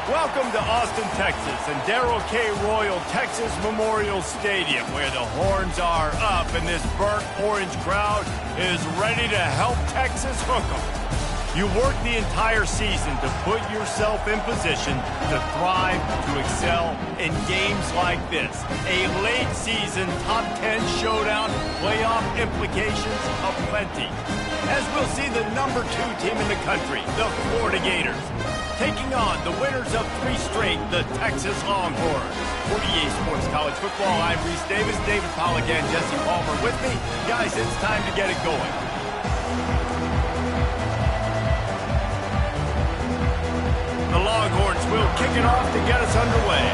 Welcome to Austin, Texas, and Darrell K. Royal Texas Memorial Stadium, where the horns are up and this burnt orange crowd is ready to help Texas hook 'em. You work the entire season to put yourself in position to thrive, to excel in games like this. A late season top 10 showdown, playoff implications aplenty. As we'll see the number 2 team in the country, the Florida Gators, taking on the winners of 3 straight, the Texas Longhorns. For EA Sports College Football, I'm Reese Davis, David Pollack, and Jesse Palmer with me. Guys, it's time to get it going. The Longhorns will kick it off to get us underway.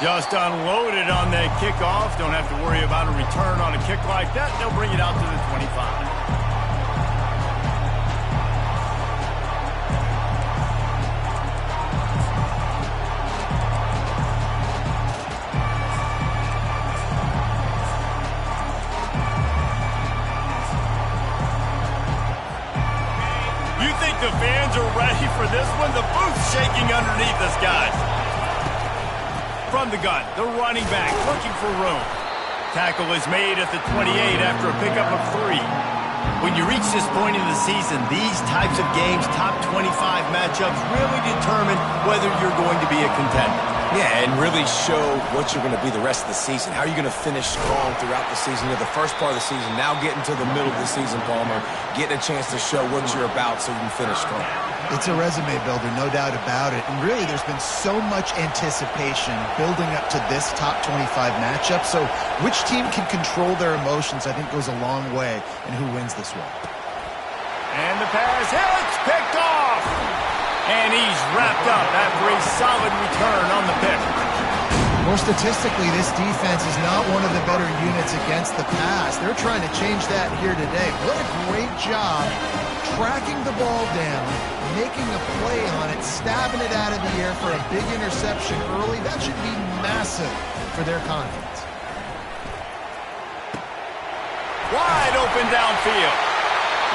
Just unloaded on that kickoff. Don't have to worry about a return on a kick like that. They'll bring it out to the 25. You think the fans are ready for this one? The booth's shaking underneath us, guys. From the gun, the running back looking for room. Tackle is made at the 28 after a pickup of 3. When you reach this point in the season, these types of games, top 25 matchups, really determine whether you're going to be a contender. Yeah, and really show what you're going to be the rest of the season. How are you going to finish strong throughout the season? You're the first part of the season, now getting to the middle of the season, Palmer, getting a chance to show what you're about so you can finish strong. It's a resume builder, no doubt about it. And really, there's been so much anticipation building up to this top 25 matchup. So which team can control their emotions, I think, goes a long way in who wins this one. And the pass hits, picked off. And he's wrapped up after a solid return on the pick. More statistically, this defense is not one of the better units against the pass. They're trying to change that here today. What a great job tracking the ball down, making a play on it, stabbing it out of the air for a big interception early. That should be massive for their confidence. Wide open downfield.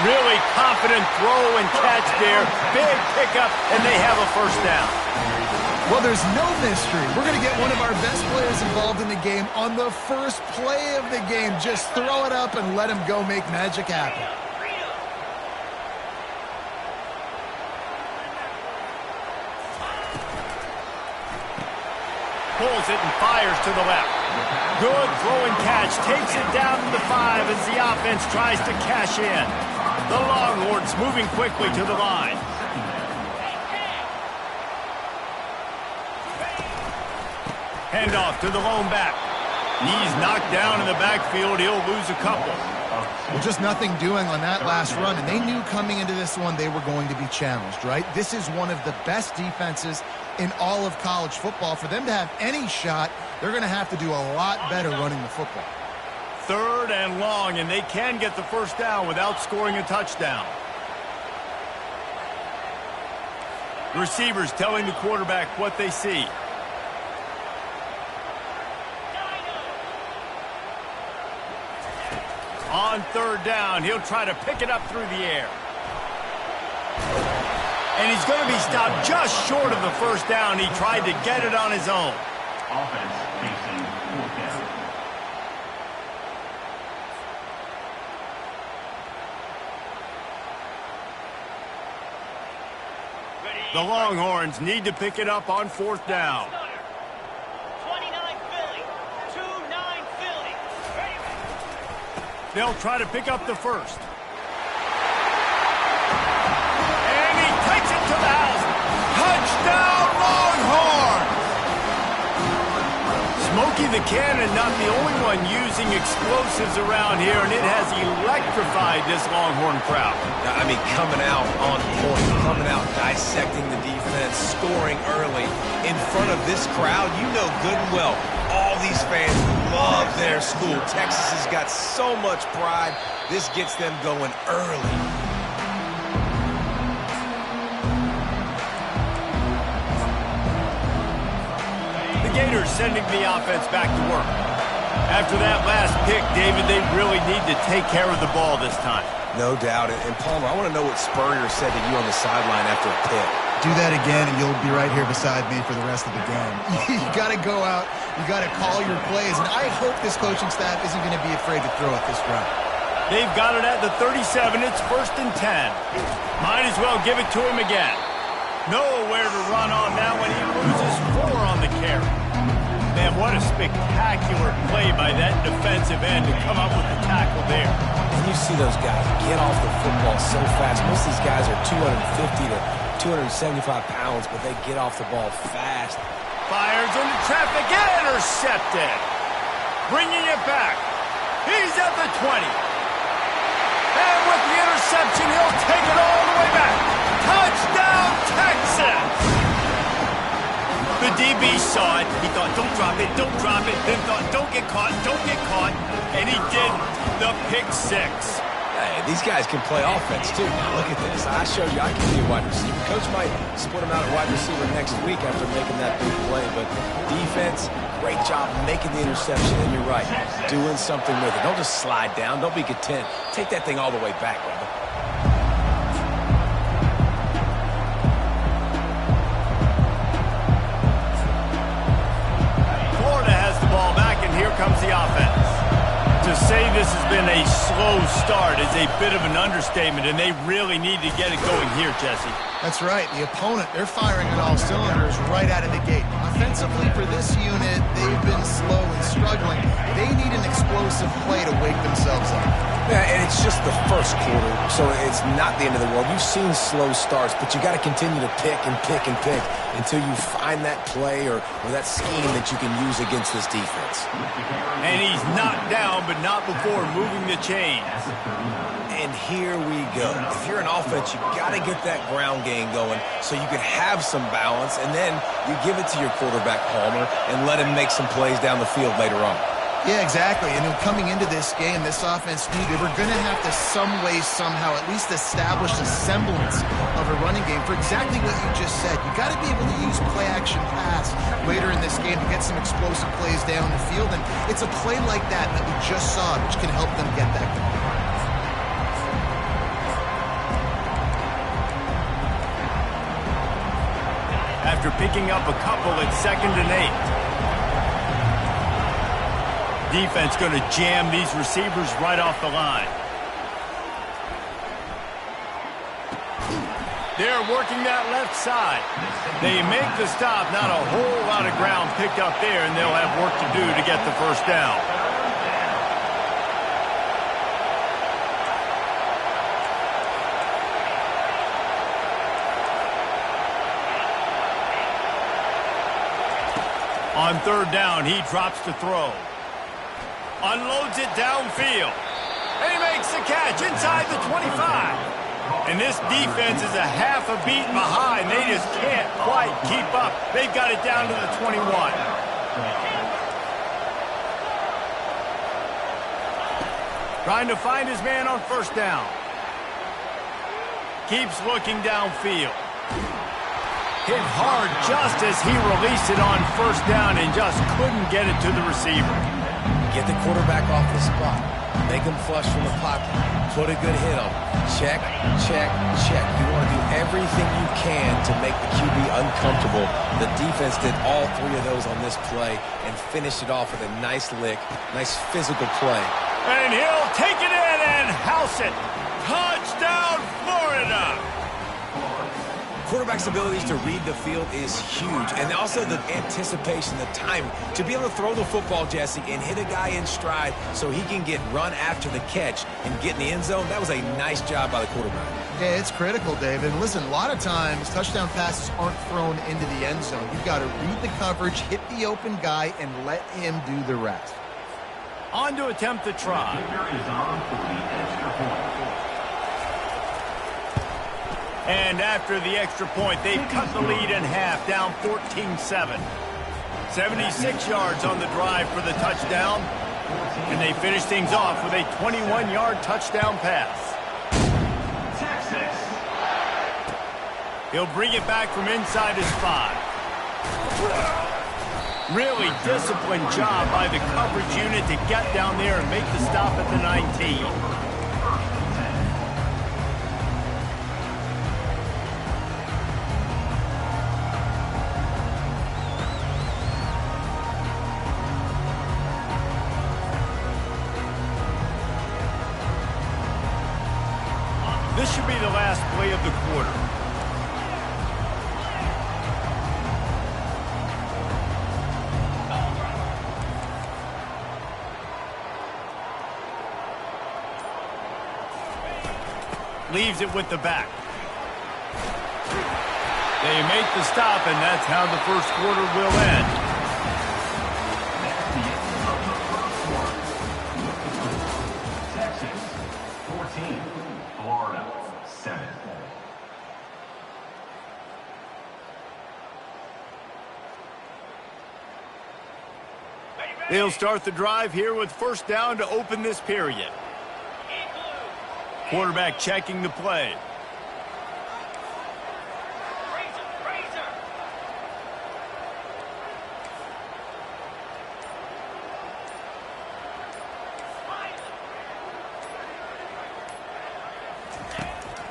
Really confident throw and catch there. Big pickup, and they have a first down. Well, there's no mystery. We're going to get one of our best players involved in the game on the first play of the game. Just throw it up and let him go make magic happen. Pulls it and fires to the left. Good throw and catch. Takes it down to the 5 as the offense tries to cash in. The Longhorns moving quickly to the line. Handoff to the lone back. He's knocked down in the backfield. He'll lose a couple. Well, just nothing doing on that last run, and they knew coming into this one they were going to be challenged, right? This is one of the best defenses in all of college football. For them to have any shot, they're going to have to do a lot better running the football. 3rd and long, and they can get the first down without scoring a touchdown. The receivers telling the quarterback what they see. On 3rd down, he'll try to pick it up through the air. And he's going to be stopped just short of the first down. He tried to get it on his own. Offense facing 4th down. The Longhorns need to pick it up on 4th down. 29 Philly. 2-9 Philly. They'll try to pick up the first. And he takes it to the house. Touchdown, Longhorns! Smokey the Cannon, not the only one using explosives around here, and it has electrified this Longhorn crowd. I mean, coming out on point, coming out dissecting the defense, scoring early in front of this crowd. You know good and well, all these fans love their school. Texas has got so much pride. This gets them going early. The Gators sending the offense back to work. After that last pick, David, they really need to take care of the ball this time. No doubt. And Palmer, I want to know what Spurrier said to you on the sideline after a pick. Do that again, and you'll be right here beside me for the rest of the game. You got to go out. You got to call your plays. And I hope this coaching staff isn't going to be afraid to throw it this route. They've got it at the 37. It's 1st and 10. Might as well give it to him again. Nowhere to run on that one. He loses 4 on the carry. Man, what a spectacular play by that defensive end to come up with the tackle there. And you see those guys get off the football so fast. Most of these guys are 250 to 275 pounds, but they get off the ball fast. Fires into traffic, intercepted. Bringing it back. He's at the 20. And with the interception, he'll take it all the way back. Touchdown, Texas! The DB saw it. He thought, don't drop it, don't drop it. Then thought, don't get caught, don't get caught. And he did the pick 6. Hey, these guys can play offense, too. Now, look at this. I showed you I can be a wide receiver. Coach might split him out at wide receiver next week after making that big play. But defense, great job making the interception. And you're right, doing something with it. Don't just slide down. Don't be content. Take that thing all the way back, brother. Florida has the ball back, and here comes the offense. To say this has been a slow start is a bit of an understatement, and they really need to get it going here, Jesse. That's right. The opponent, they're firing on all cylinders right out of the gate. Offensively, for this unit, they've been slow and struggling. They need an explosive play to wake themselves up. Yeah, and it's just the first quarter, so it's not the end of the world. You've seen slow starts, but you got to continue to pick and pick and pick until you find that play or that scheme that you can use against this defense. And he's knocked down, but not before moving the chains. And here we go. If you're an offense, you got to get that ground game going so you can have some balance, and then you give it to your quarterback, Palmer, and let him make some plays down the field later on. Yeah, exactly. And coming into this game, this offense knew they were going to have to some way, somehow, at least establish a semblance of a running game for exactly what you just said. You got to be able to use play-action pass later in this game to get some explosive plays down the field. And it's a play like that that we just saw, which can help them get that going. After picking up a couple at 2nd and 8. Defense going to jam these receivers right off the line. They're working that left side. They make the stop. Not a whole lot of ground picked up there, and they'll have work to do to get the first down. On 3rd down, he drops to throw. Unloads it downfield. And he makes the catch inside the 25. And this defense is a half a beat behind. They just can't quite keep up. They've got it down to the 21. Trying to find his man on 1st down. Keeps looking downfield. Hit hard just as he released it on 1st down and just couldn't get it to the receiver. Get the quarterback off the spot. Make him flush from the pocket. Put a good hit on him. Check, check, check. You want to do everything you can to make the QB uncomfortable. The defense did all 3 of those on this play and finished it off with a nice lick, nice physical play. And he'll take it in and house it. Touchdown, Florida! Quarterback's abilities to read the field is huge, and also the anticipation, the timing. To be able to throw the football, Jesse, and hit a guy in stride so he can get run after the catch and get in the end zone, that was a nice job by the quarterback. Yeah, it's critical, David. Listen, a lot of times touchdown passes aren't thrown into the end zone. You've got to read the coverage, hit the open guy, and let him do the rest. On to attempt the try. And after the extra point, they've cut the lead in half, down 14-7. 76 yards on the drive for the touchdown. And they finish things off with a 21-yard touchdown pass. He'll bring it back from inside his 5. Really disciplined job by the coverage unit to get down there and make the stop at the 19. This should be the last play of the quarter. Leaves it with the back. They make the stop, and that's how the first quarter will end. Texas 14, Florida 7. They'll start the drive here with first down to open this period. Quarterback checking the play.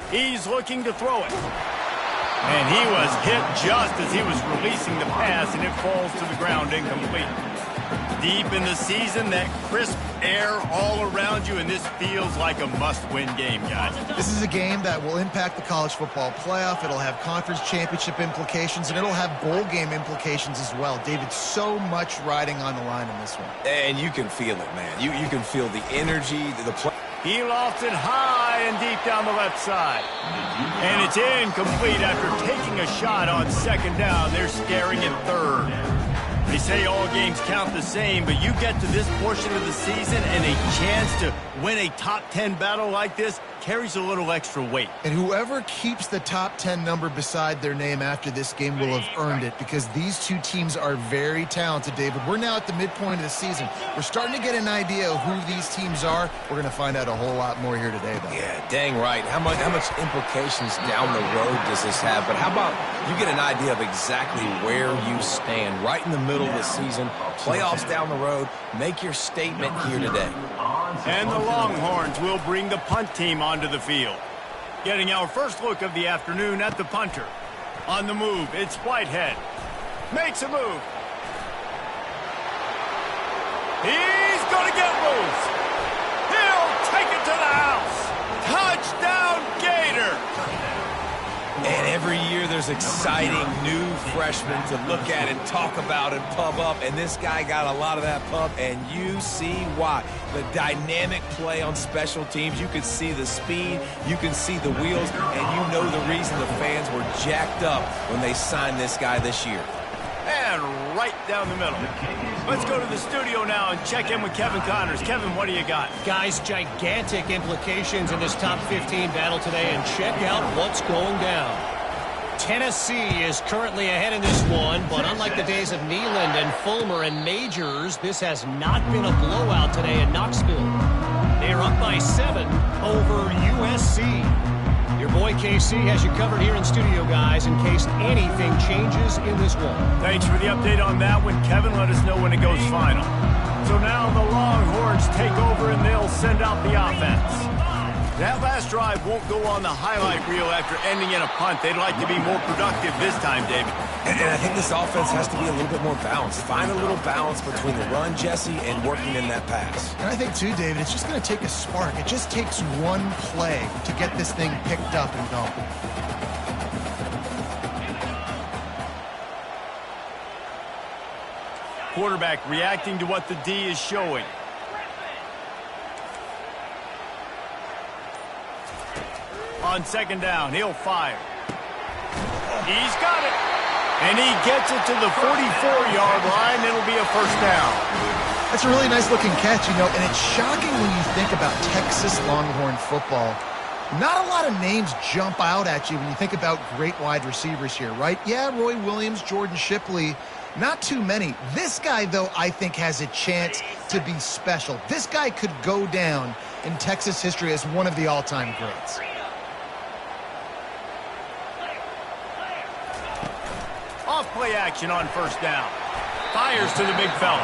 He's looking to throw it. And he was hit just as he was releasing the pass, and it falls to the ground incomplete. Deep in the season, that crisp air all around you, and this feels like a must-win game, guys. This is a game that will impact the college football playoff. It'll have conference championship implications, and it'll have bowl game implications as well. David, so much riding on the line in this one. And you can feel it, man. You can feel the energy, the play. He lofts it high and deep down the left side. And it's incomplete after taking a shot on second down. They're staring at third. They say all games count the same, but you get to this portion of the season and a chance to win a top 10 battle like this carries a little extra weight. And whoever keeps the top 10 number beside their name after this game will have earned it, because these two teams are very talented, David. We're now at the midpoint of the season. We're starting to get an idea of who these teams are. We're going to find out a whole lot more here today, though. Yeah, dang right. How much implications down the road does this have? But how about you get an idea of exactly where you stand right in the middle of the season, playoffs down the road, make your statement here today. And the Longhorns will bring the punt team onto the field. Getting our first look of the afternoon at the punter. On the move, it's Whitehead. Makes a move. He's going to get loose. He'll take it to the house. Touchdown, Gator. And every year there's exciting new freshmen to look at and talk about and pub up. And this guy got a lot of that pub, and you see why. The dynamic play on special teams. You can see the speed. You can see the wheels. And you know the reason the fans were jacked up when they signed this guy this year. And right down the middle. Let's go to the studio now and check in with Kevin Connors. Kevin, what do you got? Guys, gigantic implications in this top 15 battle today, and check out what's going down. Tennessee is currently ahead in this one, but unlike the days of Neyland and Fulmer and Majors, this has not been a blowout today in Knoxville. They are up by 7 over USC. Your boy KC has you covered here in studio, guys, in case anything changes in this one. Thanks for the update on that one, Kevin. Let us know when it goes final. So now the Longhorns take over and they'll send out the offense. That last drive won't go on the highlight reel after ending in a punt. They'd like to be more productive this time, David. And I think this offense has to be a little bit more balanced. Find a little balance between the run, Jesse, and working in that pass. And I think, too, David, it's just going to take a spark. It just takes one play to get this thing picked up and going. Quarterback reacting to what the D is showing. On second down, he'll fire. He's got it. And he gets it to the 44-yard line. It'll be a first down. That's a really nice-looking catch, you know, and it's shocking when you think about Texas Longhorn football. Not a lot of names jump out at you when you think about great wide receivers here, right? Yeah, Roy Williams, Jordan Shipley, not too many. This guy, though, I think has a chance to be special. This guy could go down in Texas history as one of the all-time greats. Off play action on first down. Fires to the big fella.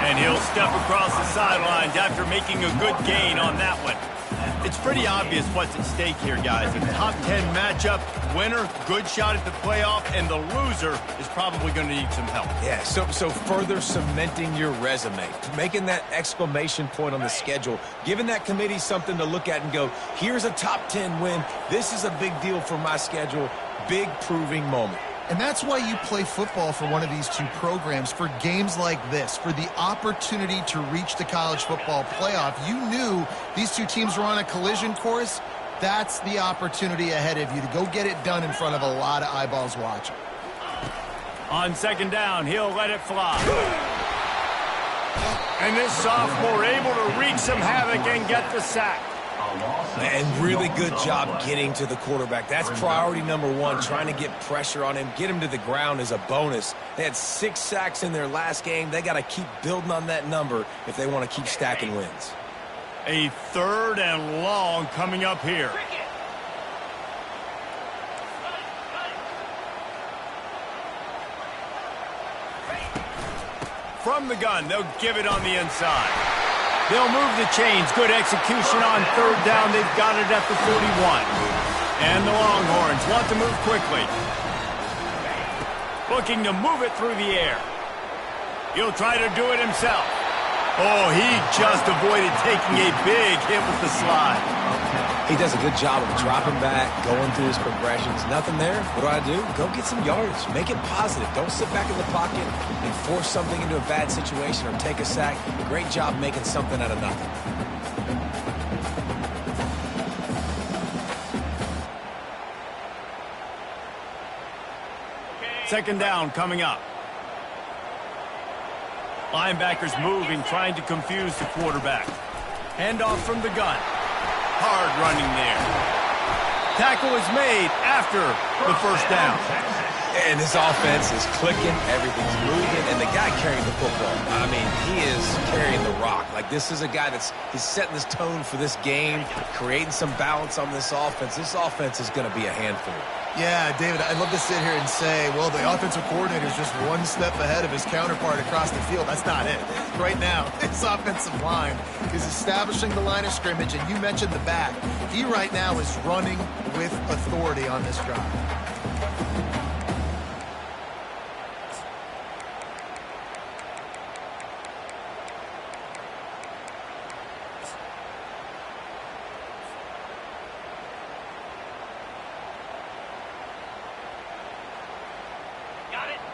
And he'll step across the sidelines after making a good gain on that one. It's pretty obvious what's at stake here, guys. A top 10 matchup, winner, good shot at the playoff, and the loser is probably going to need some help. Yeah, so further cementing your resume, making that exclamation point on the schedule, giving that committee something to look at and go, here's a top 10 win. This is a big deal for my schedule. Big proving moment. And that's why you play football for one of these two programs, for games like this, for the opportunity to reach the college football playoff. You knew these two teams were on a collision course. That's the opportunity ahead of you to go get it done in front of a lot of eyeballs watching. On second down, he'll let it fly. And this sophomore able to wreak some havoc and get the sack. And really good job getting to the quarterback. That's priority number one, trying to get pressure on him. Get him to the ground is a bonus. They had 6 sacks in their last game. They got to keep building on that number if they want to keep stacking wins. A 3rd and long coming up here. From the gun, they'll give it on the inside. They'll move the chains. Good execution on 3rd down. They've got it at the 41. And the Longhorns want to move quickly. Looking to move it through the air. He'll try to do it himself. Oh, he just avoided taking a big hit with the slide. He does a good job of dropping back, going through his progressions. Nothing there. What do? Go get some yardage. Make it positive. Don't sit back in the pocket and force something into a bad situation or take a sack. Great job making something out of nothing. Second down coming up. Linebackers moving, trying to confuse the quarterback. Handoff from the gun. Hard running there. Tackle is made after the first down. And his offense is clicking, everything's moving, and the guy carrying the football, I mean, he is carrying the rock. Like, this is a guy he's setting this tone for this game, creating some balance on this offense. This offense is going to be a handful. Yeah, David, I'd love to sit here and say, well, the offensive coordinator is just one step ahead of his counterpart across the field. That's not it. Right now, his offensive line is establishing the line of scrimmage, and you mentioned the back. He right now is running with authority on this drive.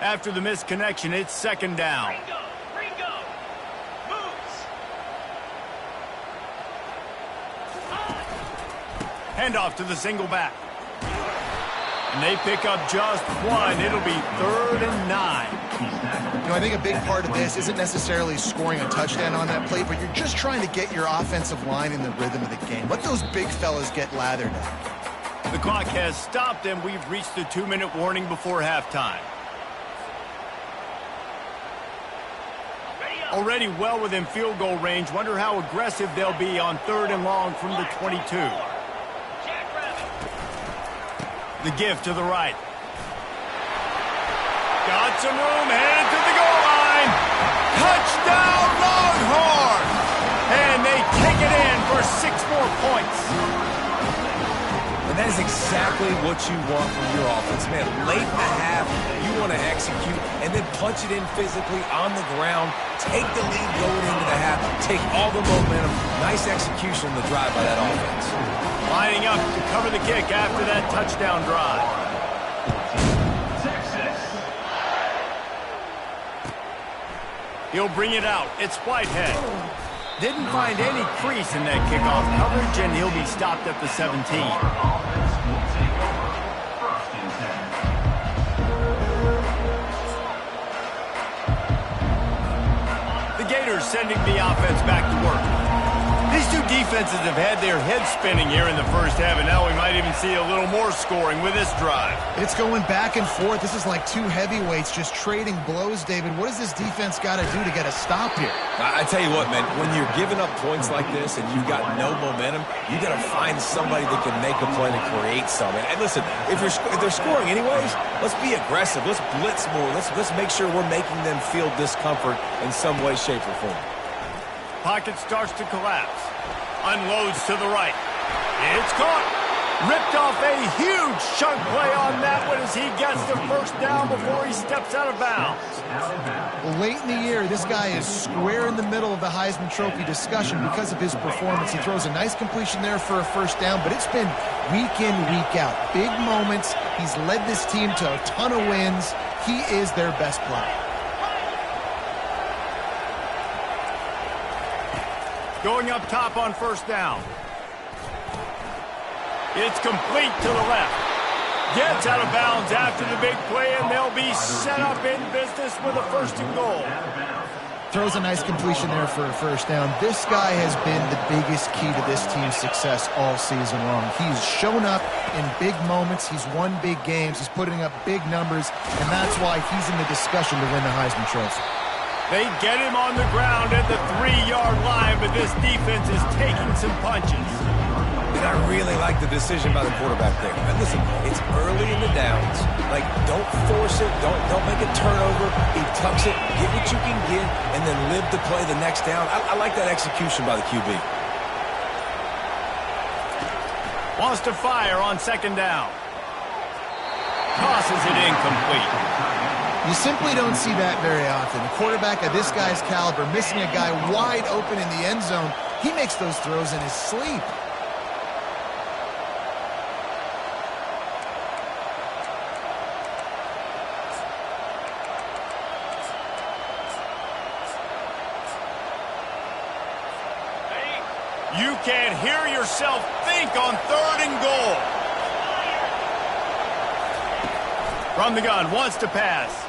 After the missed connection, it's second down. Ringo moves. Handoff to the single back. And they pick up just one. It'll be 3rd and 9. You know, I think a big part of this isn't necessarily scoring a touchdown on that play, but you're just trying to get your offensive line in the rhythm of the game. Let those big fellas get lathered up. The clock has stopped, and we've reached the 2-minute warning before halftime. Already well within field goal range. Wonder how aggressive they'll be on 3rd and long from the 22. The give to the right. Got some room, headed to the goal line. Touchdown, Longhorns! And they take it in for 6 more points. And that is exactly what you want from your offense, man. Late in the half, you want to execute and then punch it in physically on the ground. Take the lead going into the half. Take all the momentum. Nice execution on the drive by that offense. Lining up to cover the kick after that touchdown drive. He'll bring it out. It's Whitehead. Didn't find any crease in that kickoff coverage, and he'll be stopped at the 17. The Gators sending the offense back to work. These two defenses defenses have had their heads spinning here in the first half, and now we might even see a little more scoring with this drive. It's going back and forth. This is like two heavyweights just trading blows, David. What does this defense got to do to get a stop here? I tell you what, man, when you're giving up points like this and you've got no momentum, you got to find somebody that can make a play to create something. And listen, if they're scoring anyways, let's be aggressive. Let's blitz more. Let's make sure we're making them feel discomfort in some way, shape, or form. Pocket starts to collapse. Unloads to the right. It's caught. Ripped off a huge chunk play on that one as he gets the first down before he steps out of bounds. Well, late in the year, this guy is square in the middle of the Heisman Trophy discussion because of his performance. He throws a nice completion there for a first down, but it's been week in, week out. Big moments. He's led this team to a ton of wins. He is their best player. Going up top on first down. It's complete to the left. Gets out of bounds after the big play, and they'll be set up in business with a 1st and goal. Throws a nice completion there for a first down. This guy has been the biggest key to this team's success all season long. He's shown up in big moments. He's won big games. He's putting up big numbers, and that's why he's in the discussion to win the Heisman Trophy. They get him on the ground at the 3-yard line, but this defense is taking some punches. And I really like the decision by the quarterback there. And listen, it's early in the downs. Like, don't force it. Don't make a turnover. He tucks it, get what you can get, and then live to play the next down. I like that execution by the QB. Wants to fire on 2nd down. Tosses it incomplete. You simply don't see that very often. A quarterback of this guy's caliber missing a guy wide open in the end zone. He makes those throws in his sleep. You can't hear yourself think on 3rd and goal. From the gun, wants to pass.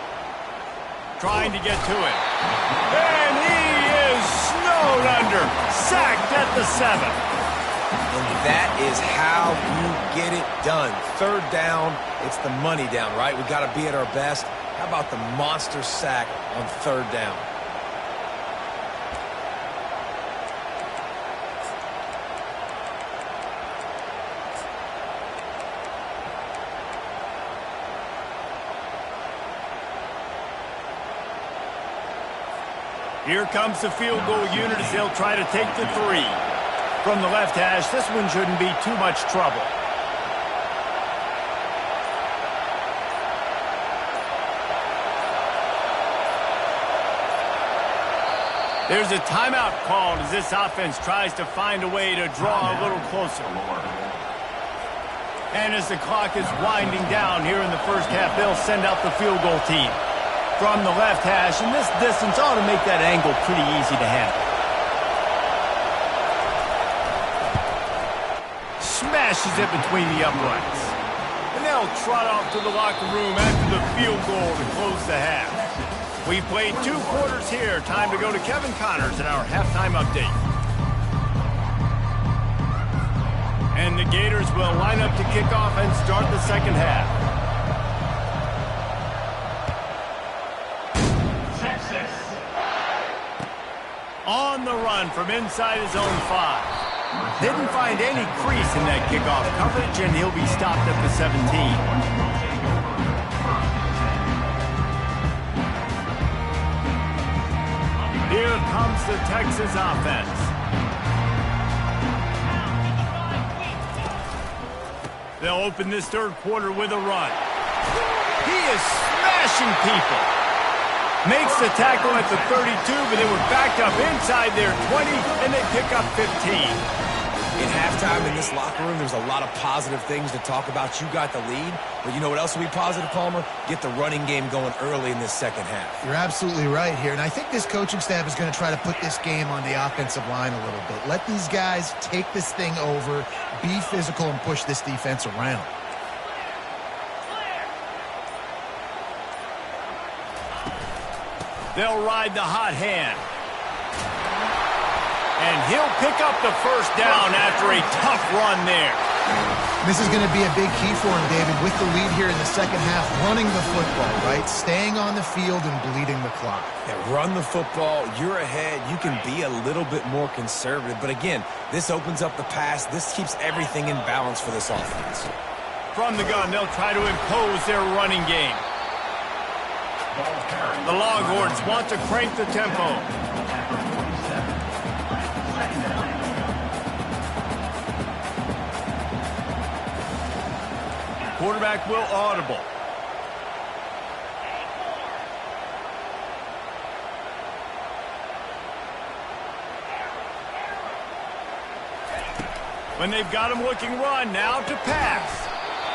Trying to get to it. And he is snowed under. Sacked at the 7. And that is how you get it done. 3rd down, it's the money down, right? We got to be at our best. How about the monster sack on 3rd down? Here comes the field goal unit as they'll try to take the 3. From the left hash, this one shouldn't be too much trouble. There's a timeout called as this offense tries to find a way to draw a little closer. And as the clock is winding down here in the first half, they'll send out the field goal team. From the left hash, and this distance ought to make that angle pretty easy to handle. Smashes it between the uprights. And they'll trot off to the locker room after the field goal to close the half. We played 2 quarters here. Time to go to Kevin Connors in our halftime update. And the Gators will line up to kick off and start the 2nd half. On the run from inside his own 5. Didn't find any crease in that kickoff coverage, and he'll be stopped at the 17. Here comes the Texas offense. They'll open this 3rd quarter with a run. He is smashing people. Makes the tackle at the 32, but they were backed up inside their 20, and they pick up 15. In halftime in this locker room, there's a lot of positive things to talk about. You got the lead, but you know what else will be positive, Palmer? Get the running game going early in this 2nd half. You're absolutely right here, and I think this coaching staff is going to try to put this game on the offensive line a little bit. Let these guys take this thing over, be physical, and push this defense around. They'll ride the hot hand. And he'll pick up the first down after a tough run there. This is going to be a big key for him, David, with the lead here in the second half, running the football, right? Staying on the field and bleeding the clock. Yeah, run the football. You're ahead. You can be a little bit more conservative. But again, this opens up the pass. This keeps everything in balance for this offense. From the gun, they'll try to impose their running game. The Longhorns want to crank the tempo. Quarterback will audible. When they've got him looking run, now to pass.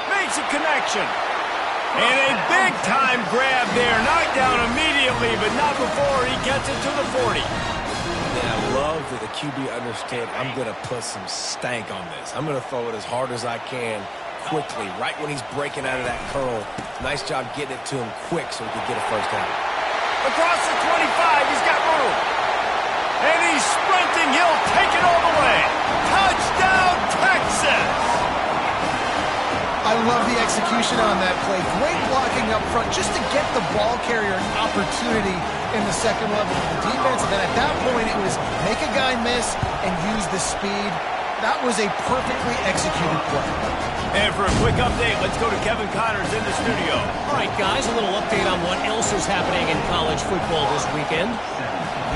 Makes a connection. And a big-time grab there. Knocked down immediately, but not before he gets it to the 40. And I love that the QB understood I'm going to put some stank on this. I'm going to throw it as hard as I can quickly, right when he's breaking out of that curl. Nice job getting it to him quick so he could get a first down. Across the 25, he's got room. And he's sprinting. He'll take it all the way. Touchdown, Texas! I love the execution on that play. Great blocking up front just to get the ball carrier an opportunity in the second level of the defense. And then at that point, it was make a guy miss and use the speed. That was a perfectly executed play. And for a quick update, let's go to Kevin Connors in the studio. All right, guys, a little update on what else is happening in college football this weekend.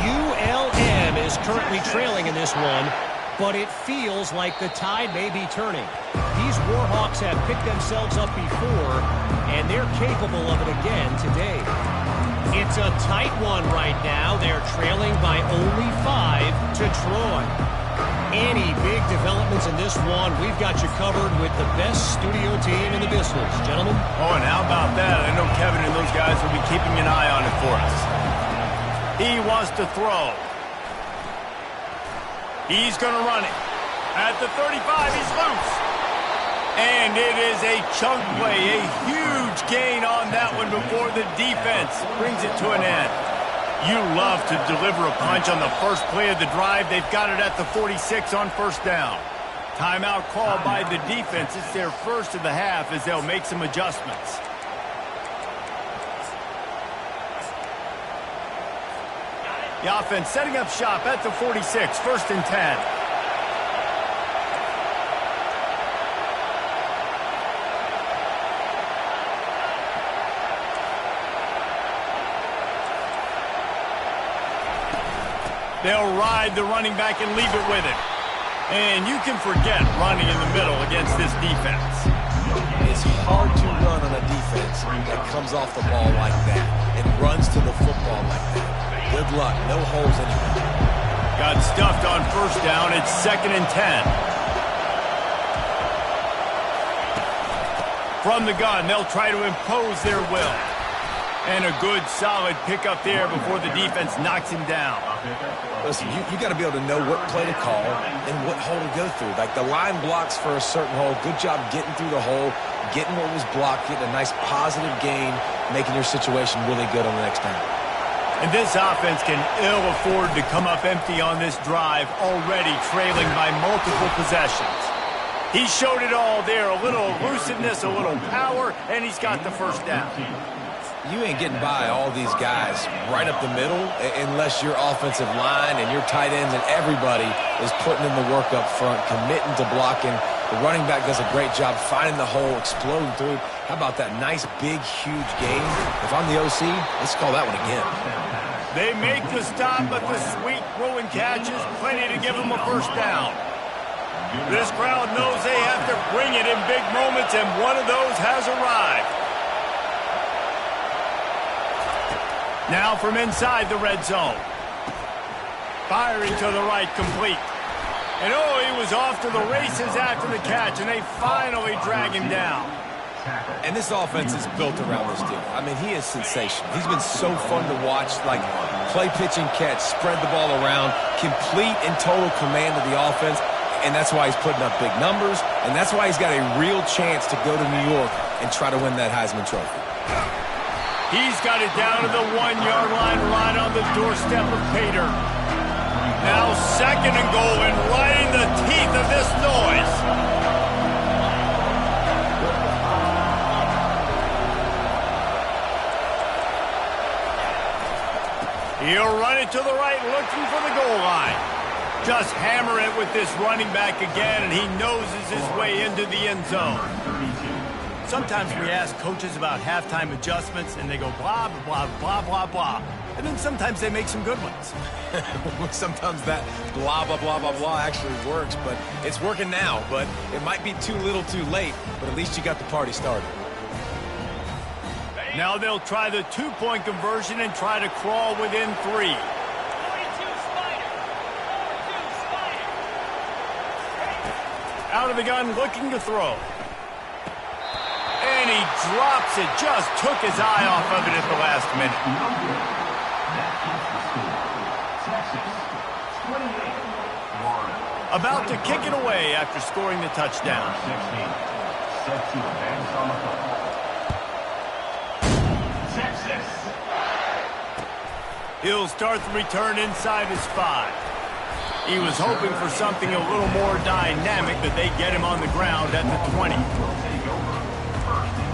ULM is currently trailing in this one, but it feels like the tide may be turning. These Warhawks have picked themselves up before, and they're capable of it again today. It's a tight one right now. They're trailing by only 5 to Troy. Any big developments in this one, we've got you covered with the best studio team in the business, gentlemen. Oh, and how about that? I know Kevin and those guys will be keeping an eye on it for us. He wants to throw. He's going to run it. At the 35, he's loose. And it is a chunk play, a huge gain on that one before the defense brings it to an end. You love to deliver a punch on the first play of the drive. They've got it at the 46 on first down. Timeout called by the defense. It's their first of the half as they'll make some adjustments. The offense setting up shop at the 46, first and 10. They'll ride the running back and leave it with him. And you can forget running in the middle against this defense. It's hard to run on a defense that comes off the ball like that and runs to the football like that. Good luck. No holes anywhere. Got stuffed on first down. It's second and 10. From the gun, they'll try to impose their will. And a good, solid pickup there before the defense knocks him down. Listen, you got to be able to know what play to call and what hole to go through. Like the line blocks for a certain hole. Good job getting through the hole, getting what was blocked, getting a nice positive gain, making your situation really good on the next time. And this offense can ill afford to come up empty on this drive, already trailing by multiple possessions. He showed it all there, a little elusiveness, a little power, and he's got the first down. You ain't getting by all these guys right up the middle unless your offensive line and your tight ends and everybody is putting in the work up front, committing to blocking. The running back does a great job finding the hole, exploding through. How about that nice, big, huge gain? If I'm the OC, let's call that one again. They make the stop, but the sweet throwing catch is plenty to give them a first down. This crowd knows they have to bring it in big moments, and one of those has arrived. Now from inside the red zone. Firing to the right, complete. And oh, he was off to the races after the catch, and they finally drag him down. And this offense is built around this dude. I mean, he is sensational. He's been so fun to watch, like play, pitch, and catch, spread the ball around, complete and total command of the offense, and that's why he's putting up big numbers, and that's why he's got a real chance to go to New York and try to win that Heisman Trophy. He's got it down to the 1-yard line right on the doorstep of Pater. Now 2nd and goal, and right in the teeth of this noise. He'll run it to the right, looking for the goal line. Just hammer it with this running back again, and he noses his way into the end zone. Sometimes we ask coaches about halftime adjustments, and they go blah, blah, blah, blah, blah. And then sometimes they make some good ones. Sometimes that blah, blah, blah, blah, blah actually works, but it's working now. But it might be too little too late, but at least you got the party started. Now they'll try the 2-point conversion and try to crawl within 3. 42 Spider. 42 Spider. Out of the gun, looking to throw. And he drops it. Just took his eye off of it at the last minute. About to kick it away after scoring the touchdown. Set to advance on the football. Texas. He'll start the return inside his 5. He was hoping for something a little more dynamic, but they get him on the ground at the 20. Will take over. 1st and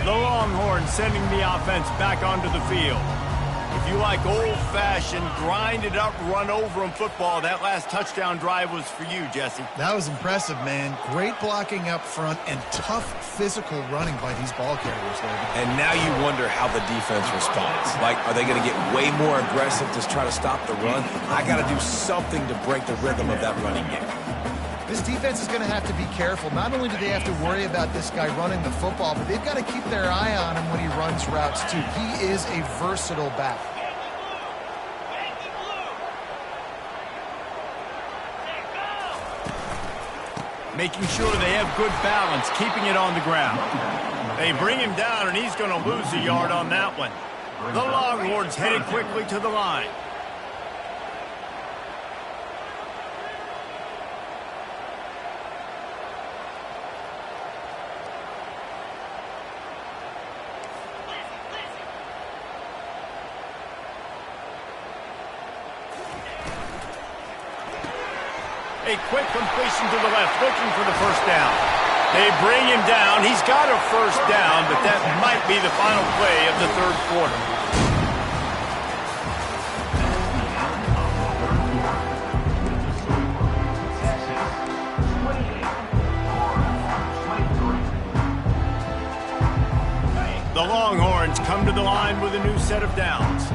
10. The Longhorns sending the offense back onto the field. If you like old-fashioned, grind-it-up, run-over-'em football, that last touchdown drive was for you, Jesse. That was impressive, man. Great blocking up front and tough physical running by these ball carriers, David. And now you wonder how the defense responds. Like, are they going to get way more aggressive to try to stop the run? I got to do something to break the rhythm of that running game. This defense is going to have to be careful. Not only do they have to worry about this guy running the football, but they've got to keep their eye on him when he runs routes, too. He is a versatile back. Making sure they have good balance, keeping it on the ground. They bring him down, and he's going to lose a yard on that one. The Longhorns headed quickly to the line. A quick completion to the left, looking for the 1st down. They bring him down. He's got a 1st down, but that might be the final play of the 3rd quarter. The Longhorns come to the line with a new set of downs.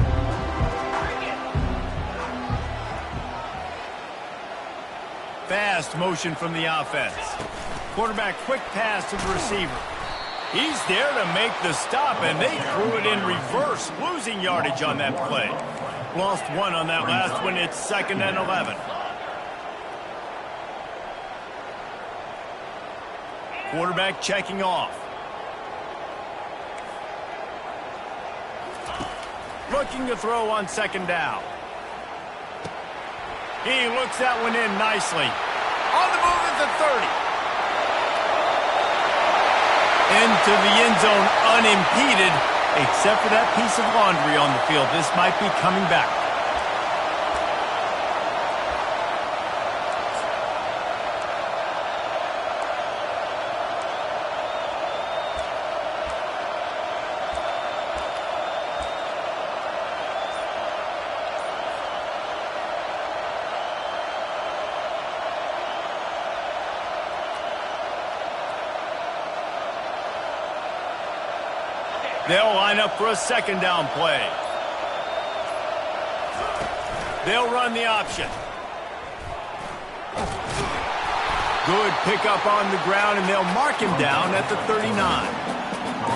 Fast motion from the offense. Quarterback quick pass to the receiver. He's there to make the stop, and they threw it in reverse, losing yardage on that play. Lost 1 on that last one. It's 2nd and 11. Quarterback checking off. Looking to throw on 2nd down. He looks that one in nicely. On the move at the 30. Into the end zone unimpeded, except for that piece of laundry on the field. This might be coming back. They'll line up for a 2nd down play. They'll run the option. Good pickup on the ground, and they'll mark him down at the 39.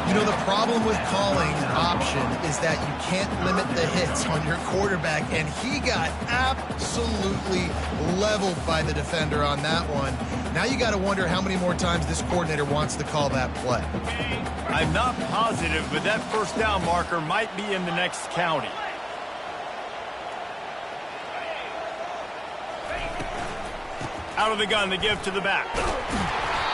You know, the problem with calling option is that you can't limit the hits on your quarterback, and he got absolutely leveled by the defender on that one. Now you got to wonder how many more times this coordinator wants to call that play. I'm not positive, but that 1st down marker might be in the next county. Out of the gun, the give to the back.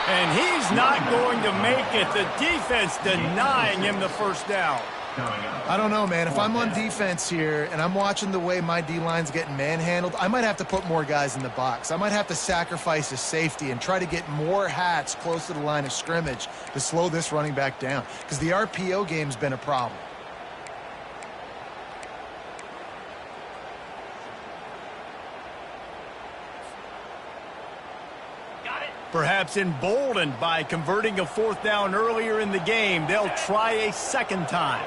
And he's not going to make it. The defense denying him the first down. I don't know, man. If I'm on defense here and I'm watching the way my D-line's getting manhandled, I might have to put more guys in the box. I might have to sacrifice a safety and try to get more hats close to the line of scrimmage to slow this running back down, because the RPO game's been a problem. Perhaps emboldened by converting a fourth down earlier in the game, they'll try a second time.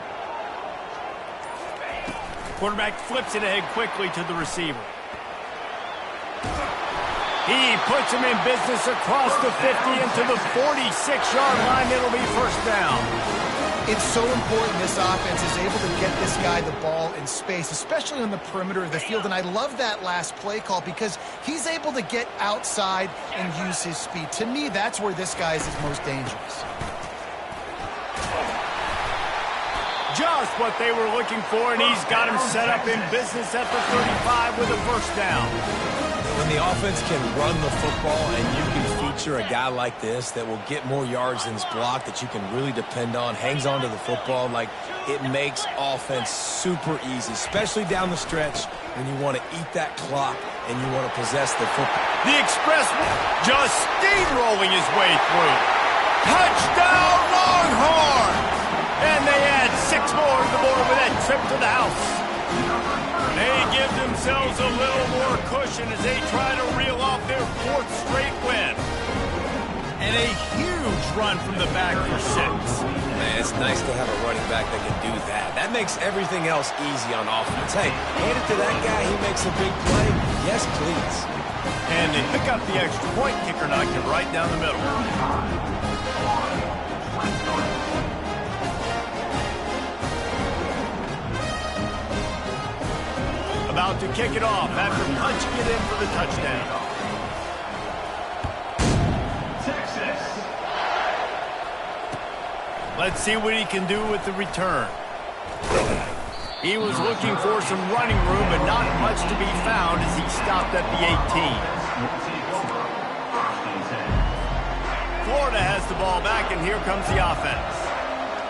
Quarterback flips it ahead quickly to the receiver. He puts him in business across the 50 into the 46-yard line. It'll be first down. It's so important this offense is able to get this guy the ball in space, especially on the perimeter of the field. And I love that last play call because he's able to get outside and use his speed. To me, that's where this guy is his most dangerous. Just what they were looking for, and he's got him set up in business at the 35 with a first down. When the offense can run the football and you can feature a guy like this that will get more yards than his block, that you can really depend on, hangs on to the football, like, it makes offense super easy, especially down the stretch when you want to eat that clock and you want to possess the football. The Express just steamrolling his way through. Touchdown, Longhorns! And they add 6 more to the board with that trip to the house. They give themselves a little more cushion as they try to reel off their 4th straight win. And a huge run from the back for 6. Man, it's nice to have a running back that can do that. That makes everything else easy on offense. Hey, hand it to that guy, he makes a big play. Yes, please. And they pick up the extra point. Kicker knocked it right down the middle. About to kick it off after punching it in for the touchdown. Texas. Let's see what he can do with the return. He was looking for some running room, but not much to be found as he stopped at the 18. Florida has the ball back, and here comes the offense.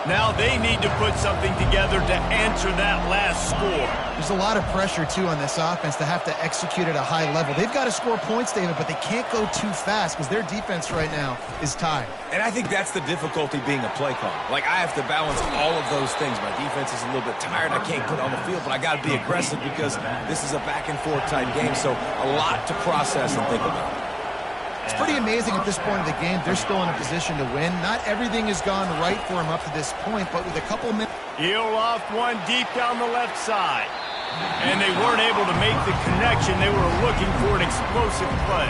Now they need to put something together to answer that last score. There's a lot of pressure, too, on this offense to have to execute at a high level. They've got to score points, David, but they can't go too fast because their defense right now is tired. And I think that's the difficulty being a play caller. Like, I have to balance all of those things. My defense is a little bit tired. I can't put it on the field, but I got to be aggressive because this is a back-and-forth type game, so a lot to process and think about. It's pretty amazing at this point of the game. They're still in a position to win. Not everything has gone right for them up to this point, but with a couple of minutes. He'll loft one deep down the left side. And they weren't able to make the connection. They were looking for an explosive play.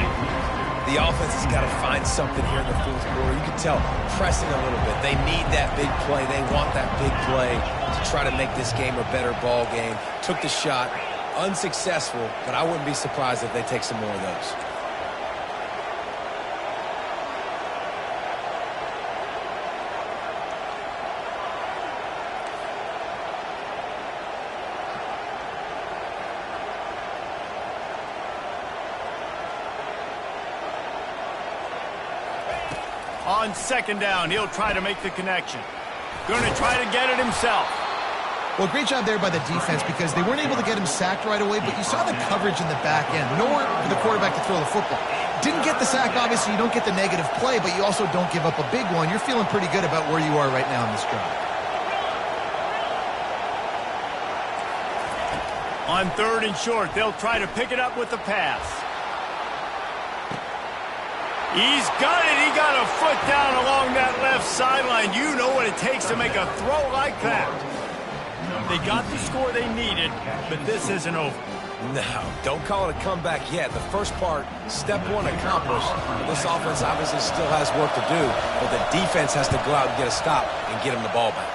The offense has got to find something here in the fourth quarter. You can tell pressing a little bit. They need that big play. They want that big play to try to make this game a better ball game. Took the shot. Unsuccessful, but I wouldn't be surprised if they take some more of those. On second down, he'll try to make the connection. Going to try to get it himself. Well, great job there by the defense because they weren't able to get him sacked right away, but you saw the coverage in the back end. Nowhere for the quarterback to throw the football. Didn't get the sack, obviously. You don't get the negative play, but you also don't give up a big one. You're feeling pretty good about where you are right now in this drive. On 3rd and short, they'll try to pick it up with the pass. He's got it. He got a foot down along that left sideline. You know what it takes to make a throw like that. They got the score they needed, but this isn't over. No, don't call it a comeback yet. The first part, step 1 accomplished. This offense obviously still has work to do, but the defense has to go out and get a stop and get him the ball back.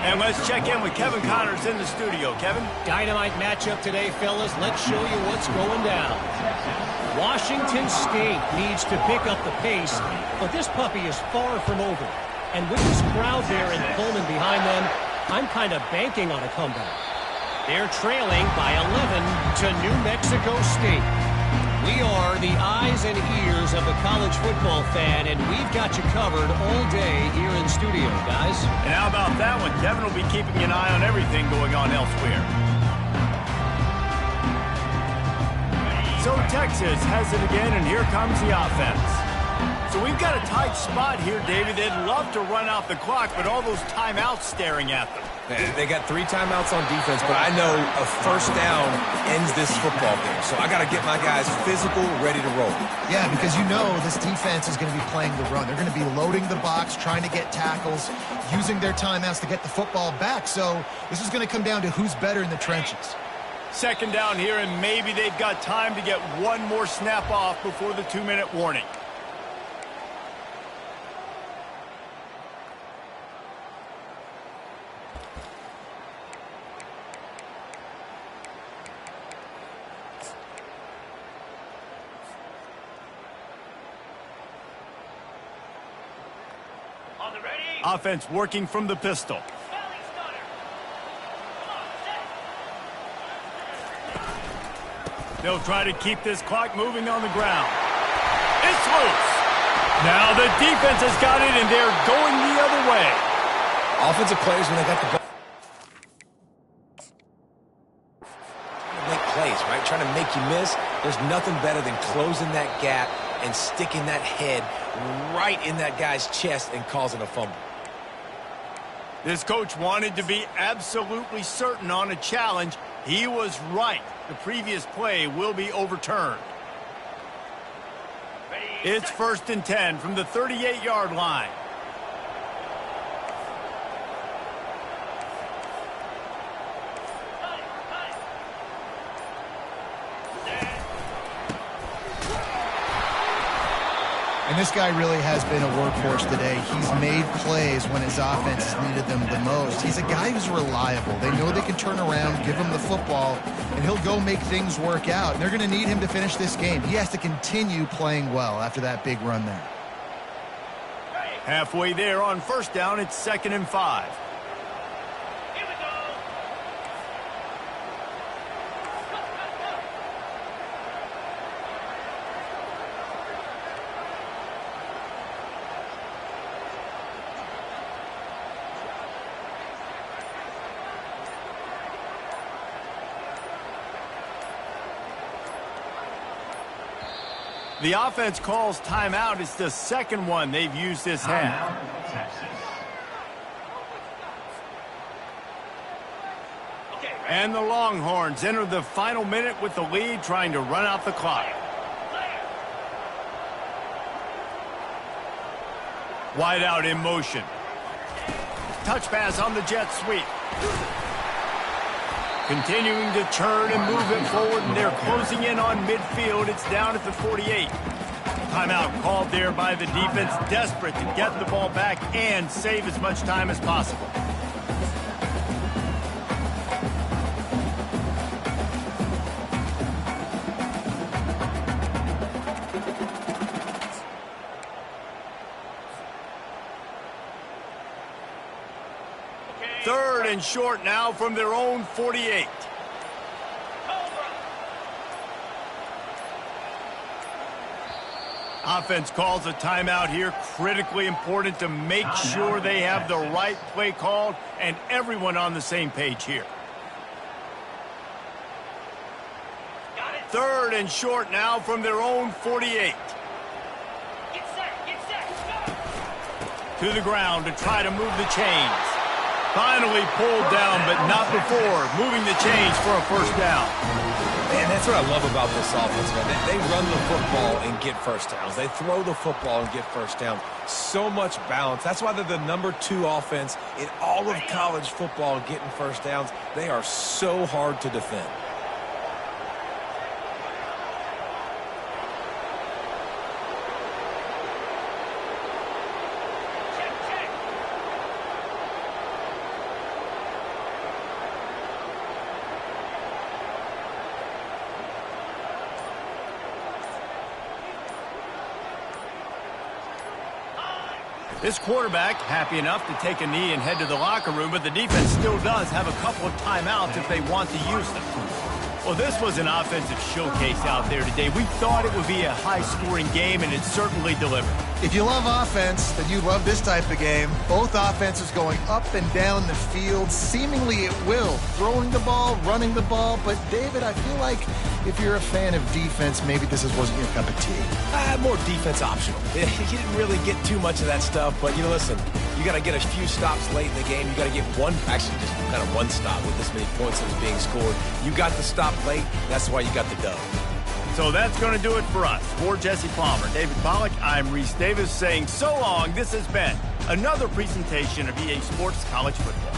And let's check in with Kevin Connors in the studio. Kevin? Dynamite matchup today, fellas. Let's show you what's going down. Washington State needs to pick up the pace, but this puppy is far from over. And with this crowd there in Pullman behind them, I'm kind of banking on a comeback. They're trailing by 11 to New Mexico State. We are the eyes and ears of the college football fan, and we've got you covered all day here in studio, guys. And how about that one? Kevin will be keeping an eye on everything going on elsewhere. So Texas has it again, and here comes the offense. So we've got a tight spot here, David. They'd love to run out the clock, but all those timeouts staring at them. They got 3 timeouts on defense, but I know a first down ends this football game. So I got to get my guys physical, ready to roll. Yeah, because you know this defense is going to be playing the run. They're going to be loading the box, trying to get tackles, using their timeouts to get the football back. So this is going to come down to who's better in the trenches. Second down here, and maybe they've got time to get one more snap off before the 2-minute warning. On the ready. Offense working from the pistol. Valley stunner. Come on, set. They'll try to keep this clock moving on the ground. It's loose. Now the defense has got it, and they're going the other way. Offensive players, when they got the ball, trying to make plays, right? Trying to make you miss. There's nothing better than closing that gap and sticking that head right in that guy's chest and causing a fumble. This coach wanted to be absolutely certain on a challenge. He was right. The previous play will be overturned. It's 1st and 10 from the 38-yard line. And this guy really has been a workhorse today. He's made plays when his offense has needed them the most. He's a guy who's reliable. They know they can turn around, give him the football, and he'll go make things work out. And they're going to need him to finish this game. He has to continue playing well after that big run there. Halfway there on first down, it's 2nd and 5. Here we go. The offense calls timeout. It's the second one they've used this half. Timeout, Texas. Okay, ready. And the Longhorns enter the final minute with the lead, trying to run out the clock. Player. Wide out in motion. Touch pass on the jet sweep. Continuing to turn and move it forward, and they're closing in on midfield. It's down at the 48. Timeout called there by the defense, desperate to get the ball back and save as much time as possible. Third and short now from their own 48. Offense calls a timeout here. Critically important to make sure they have the right play called and everyone on the same page here. Got it. Third and short now from their own 48. Get set. Get set. Go. To the ground to try to move the chains. Finally pulled down, but not before moving the chains for a first down. Man, that's what I love about this offense, man. They run the football and get first downs. They throw the football and get first downs. So much balance. That's why they're the #2 offense in all of college football getting first downs. They are so hard to defend. Check, check. This quarterback happy enough to take a knee and head to the locker room, but the defense still does have a couple of timeouts if they want to use them. Well, this was an offensive showcase out there today. We thought it would be a high-scoring game, and it certainly delivered. If you love offense, then you love this type of game. Both offenses going up and down the field, seemingly at will. Throwing the ball, running the ball. But, David, I feel like if you're a fan of defense, maybe this wasn't your cup of tea. More defense optional. You didn't really get too much of that stuff, but, listen, you got to get a few stops late in the game. You got to get actually just kind of one stop with this many points that was being scored. You got the stop late. That's why you got the dub. So that's going to do it for us. For Jesse Palmer, David Pollack, I'm Reese Davis saying so long. This has been another presentation of EA Sports College Football.